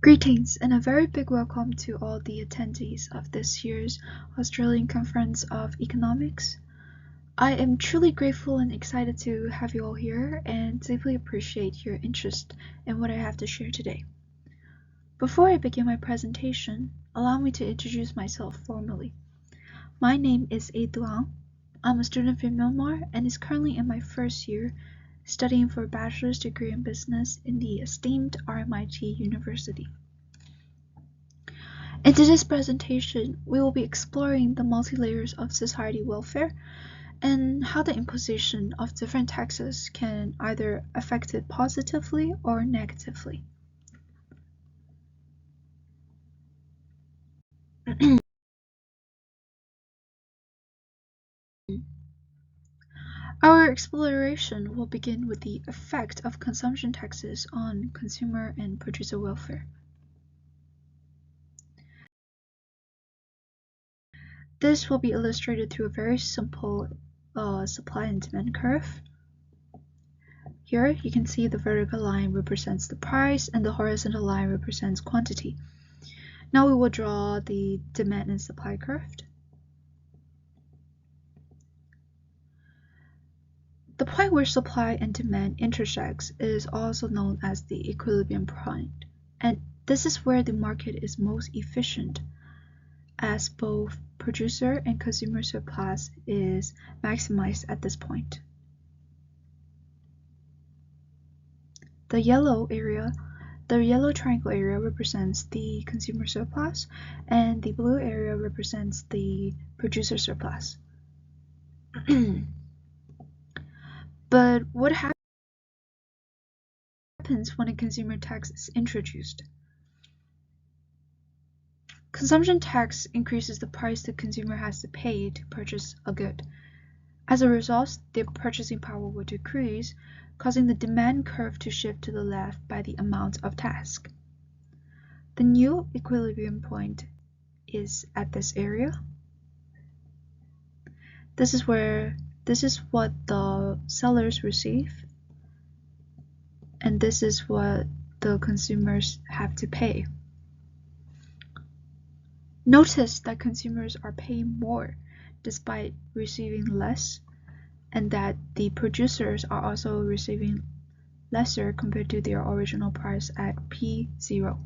Greetings and a very big welcome to all the attendees of this year's Australian Conference of Economics. I am truly grateful and excited to have you all here and deeply appreciate your interest in what I have to share today. Before I begin my presentation, allow me to introduce myself formally. My name is A. Duang. I'm a student from Myanmar and is currently in my first year studying for a bachelor's degree in business in the esteemed RMIT University. In today's presentation, we will be exploring the multi-layers of society welfare and how the imposition of different taxes can either affect it positively or negatively. Our exploration will begin with the effect of consumption taxes on consumer and producer welfare. This will be illustrated through a very simple supply and demand curve. Here you can see the vertical line represents the price and the horizontal line represents quantity. Now we will draw the demand and supply curve. The point where supply and demand intersects is also known as the equilibrium point, and this is where the market is most efficient, as both producer and consumer surplus is maximized at this point. The yellow triangle area represents the consumer surplus, and the blue area represents the producer surplus. But what happens when a consumer tax is introduced? Consumption tax increases the price the consumer has to pay to purchase a good. As a result, their purchasing power will decrease, causing the demand curve to shift to the left by the amount of tax. The new equilibrium point is at this area. This is what the sellers receive, and this is what the consumers have to pay. Notice that consumers are paying more despite receiving less, and that the producers are also receiving lesser compared to their original price at P0.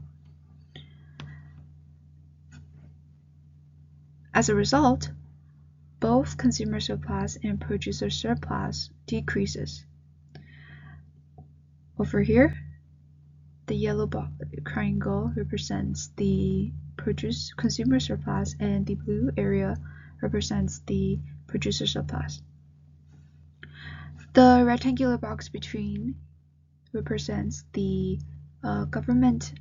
As a result, both consumer surplus and producer surplus decreases. Over here, the yellow triangle represents the consumer surplus and the blue area represents the producer surplus. The rectangular box between represents the government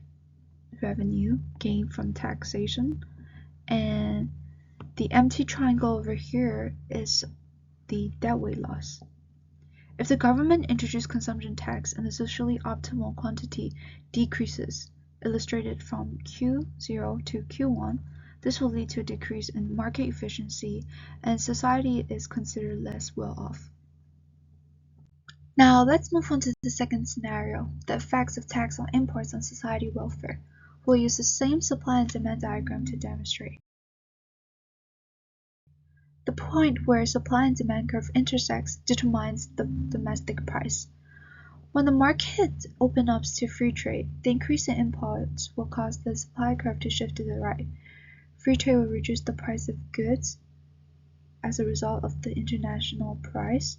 revenue gained from taxation, and the empty triangle over here is the deadweight loss. If the government introduced consumption tax and the socially optimal quantity decreases, illustrated from Q0 to Q1, this will lead to a decrease in market efficiency and society is considered less well off. Now let's move on to the second scenario, the effects of tax on imports on society welfare. We'll use the same supply and demand diagram to demonstrate. The point where supply and demand curve intersects determines the domestic price. When the market opens up to free trade, the increase in imports will cause the supply curve to shift to the right. Free trade will reduce the price of goods as a result of the international price,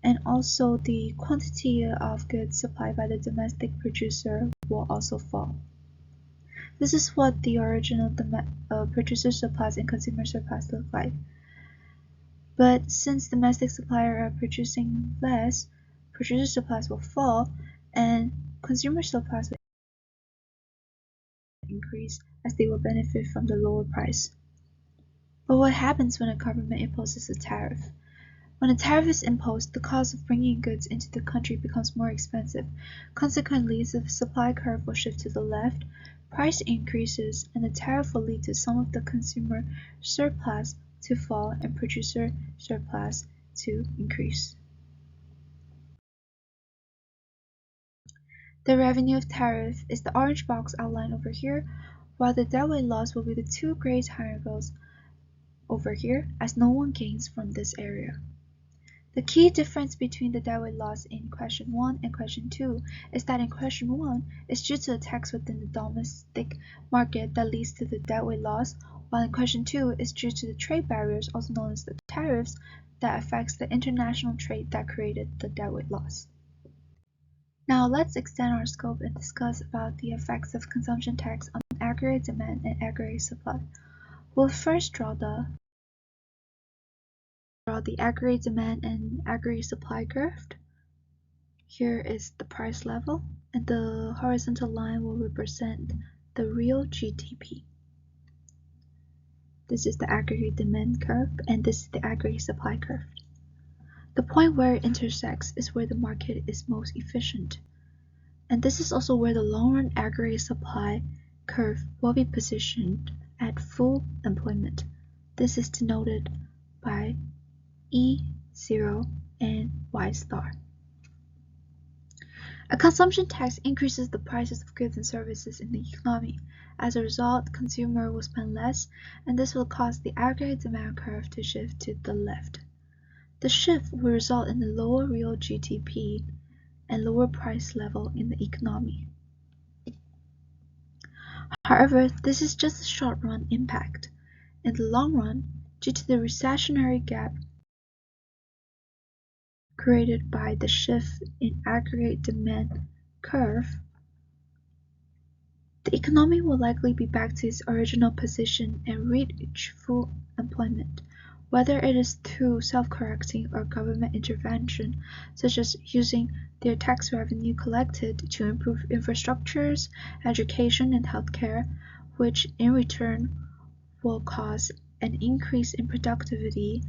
and also the quantity of goods supplied by the domestic producer will also fall. This is what the original producer surplus and consumer surplus look like. But since domestic suppliers are producing less, producer surplus will fall and consumer surplus will increase as they will benefit from the lower price. But what happens when a government imposes a tariff? When a tariff is imposed, the cost of bringing goods into the country becomes more expensive. Consequently, the supply curve will shift to the left, price increases, and the tariff will lead to some of the consumer surplus to fall and producer surplus to increase. The revenue of tariff is the orange box outlined over here, while the deadweight loss will be the two gray triangles over here, as no one gains from this area. The key difference between the deadweight loss in question 1 and question 2 is that in question 1 is due to the tax within the domestic market that leads to the deadweight loss, while in question 2 is due to the trade barriers, also known as the tariffs, that affects the international trade that created the deadweight loss. Now let's extend our scope and discuss about the effects of consumption tax on aggregate demand and aggregate supply. We'll first draw the aggregate demand and aggregate supply curve. Here is the price level, and the horizontal line will represent the real GDP. This is the aggregate demand curve, and this is the aggregate supply curve. The point where it intersects is where the market is most efficient, and this is also where the long-run aggregate supply curve will be positioned at full employment. This is denoted by E0 and Y star. A consumption tax increases the prices of goods and services in the economy. As a result, consumer will spend less, and this will cause the aggregate demand curve to shift to the left. The shift will result in a lower real GDP and lower price level in the economy. However, this is just a short-run impact. In the long run, due to the recessionary gap created by the shift in aggregate demand curve, the economy will likely be back to its original position and reach full employment, whether it is through self-correcting or government intervention, such as using their tax revenue collected to improve infrastructures, education, and healthcare, which in return will cause an increase in productivity,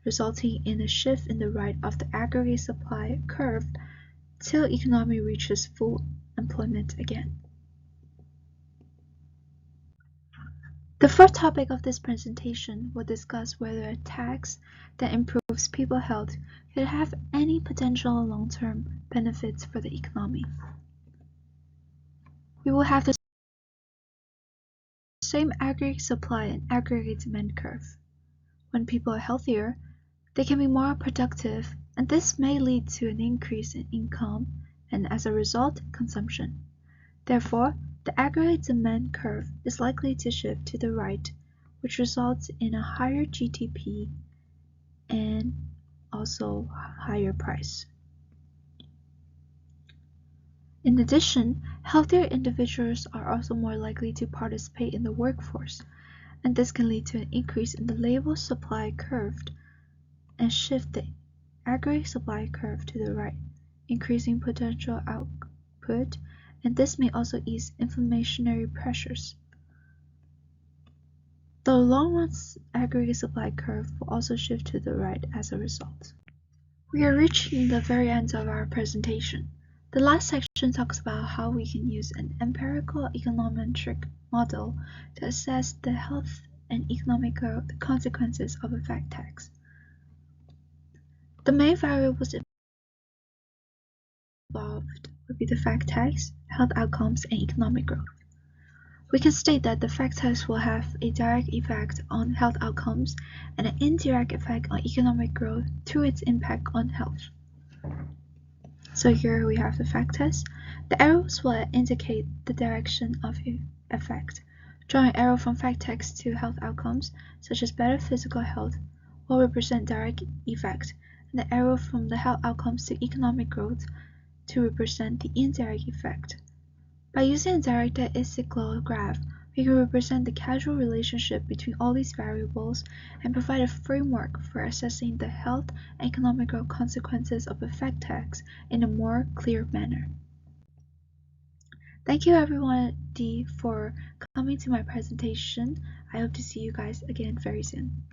resulting in a shift in the right of the aggregate supply curve till economy reaches full employment again. The fourth topic of this presentation will discuss whether a tax that improves people's health could have any potential long-term benefits for the economy. We will have the same aggregate supply and aggregate demand curve. When people are healthier, they can be more productive, and this may lead to an increase in income and, as a result, consumption. Therefore, the aggregate demand curve is likely to shift to the right, which results in a higher GDP and also higher price. In addition, healthier individuals are also more likely to participate in the workforce, and this can lead to an increase in the labor supply curve and shift the aggregate supply curve to the right, increasing potential output, and this may also ease inflationary pressures. The long-run aggregate supply curve will also shift to the right as a result. We are reaching the very end of our presentation. The last section talks about how we can use an empirical econometric model to assess the health and economic consequences of a fact tax. The main variables involved would be the fact tax, health outcomes, and economic growth. We can state that the fact tax will have a direct effect on health outcomes and an indirect effect on economic growth through its impact on health. So here we have the fact test. The arrows will indicate the direction of effect. Drawing an arrow from fact text to health outcomes, such as better physical health, will represent direct effect, and the arrow from the health outcomes to economic growth to represent the indirect effect. By using a direct statistical graph, we can represent the causal relationship between all these variables and provide a framework for assessing the health and economic growth consequences of a fact tax in a more clear manner. Thank you everybody for coming to my presentation. I hope to see you guys again very soon.